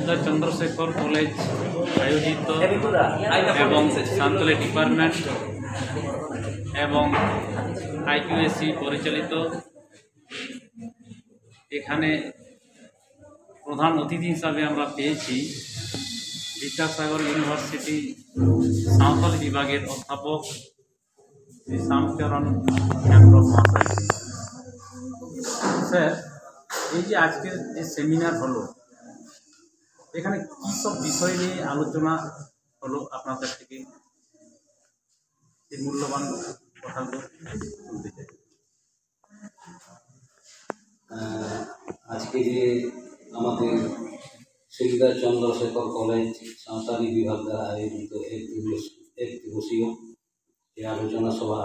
Silchar Chandrashekhar college আয়োজিত এবং Santali department এবং আইকিউএসি পরিচালিত এখানে প্রধান অতিথি হিসাবে আমরা পেয়েছি বিদ্যাসাগর ইউনিভার্সিটি সাঁওতালি বিভাগের অধ্যাপক শ্রী শ্যামচরণ হেমব্রম মহাশয়। স্যার, এই যে আজকের যে সেমিনার হলো, এখানে কী সব বিষয় নিয়ে আলোচনা হলো আপনাদের থেকে এই মূল্যবান কথাগুলো শুনতে চাই। আজকে যে আমাদের শিলচর চন্দ্রশেখর কলেজ সাঁওতালি বিভাগ দ্বারা আয়োজিত এক দিবসীয় যে আলোচনা সভা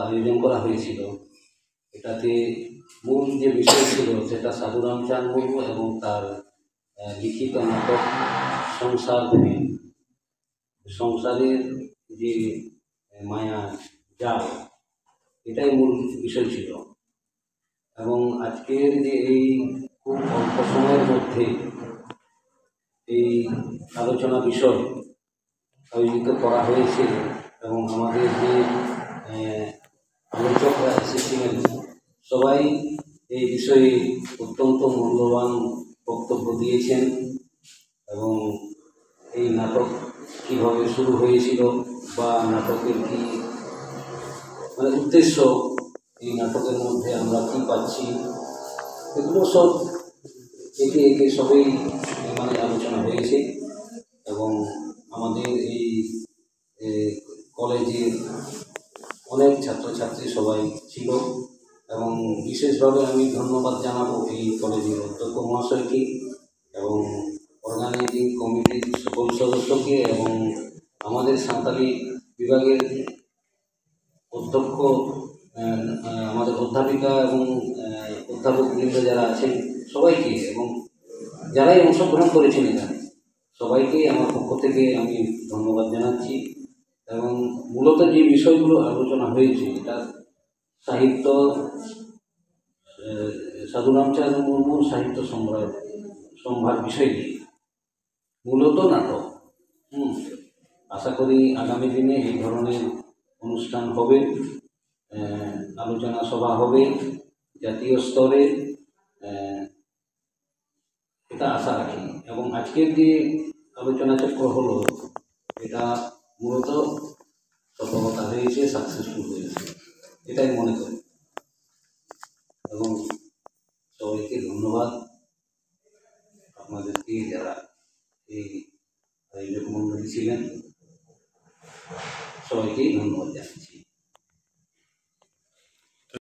আয়োজন করা হয়েছিল, এটাতে মূল যে বিষয় ছিল সেটা সাধু রামচাঁদ মুর্মু এবং তার লিখিত নাটক সংসারের যে মায়া জাল, এটাই মূল বিষয় ছিল। এবং আজকের যে এই খুব অল্প সময়ের মধ্যে এই আলোচনা বিষয় আয়োজিত করা হয়েছে এবং আমাদের যে আলোচকরা এসেছিলেন সবাই এই বিষয়ে অত্যন্ত মূল্যবান বক্তব্য দিয়েছেন এবং এই নাটক কীভাবে শুরু হয়েছিল বা নাটকের কী উদ্দেশ্য, এই নাটকের মধ্যে আমরা কী পাচ্ছি, এগুলো সব একে একে সবই আলোচনা হয়েছে। এবং আমাদের এই কলেজের অনেক ছাত্রছাত্রী সবাই ছিল এবং বিশেষভাবে আমি ধন্যবাদ জানাবো এই কলেজের অধ্যক্ষ মহাশয়কে এবং অর্গানাইজিং কমিটির সকল সদস্যকে এবং আমাদের সাঁওতালি বিভাগের অধ্যক্ষ, আমাদের অধ্যাপিকা এবং অধ্যাপকবৃন্দ যারা আছেন সবাইকে এবং যারাই অংশগ্রহণ করেছেন এখানে সবাইকেই আমার পক্ষ থেকে আমি ধন্যবাদ জানাচ্ছি। এবং মূলত যে বিষয়গুলো আলোচনা হয়েছে এটা সাহিত্য, সাধু রামচাঁদ মুর্মুর সাহিত্য সম্ভার বিষয় নিয়ে মূলত নাটক। আশা করি আগামী দিনে এই ধরনের অনুষ্ঠান হবে, আলোচনা সভা হবে জাতীয় স্তরে, এটা আশা রাখি। এবং আজকের যে আলোচনা চক্র হলো এটা মূলত সফলতা হয়েছে, সাকসেসফুল হয়েছে, এটাই মনে করি। এবং সবাইকে ধন্যবাদ, আপনাদেরকে যারা এই আয়োজক মণ্ডলী ছিলেন সবাইকেই ধন্যবাদ জানাচ্ছি।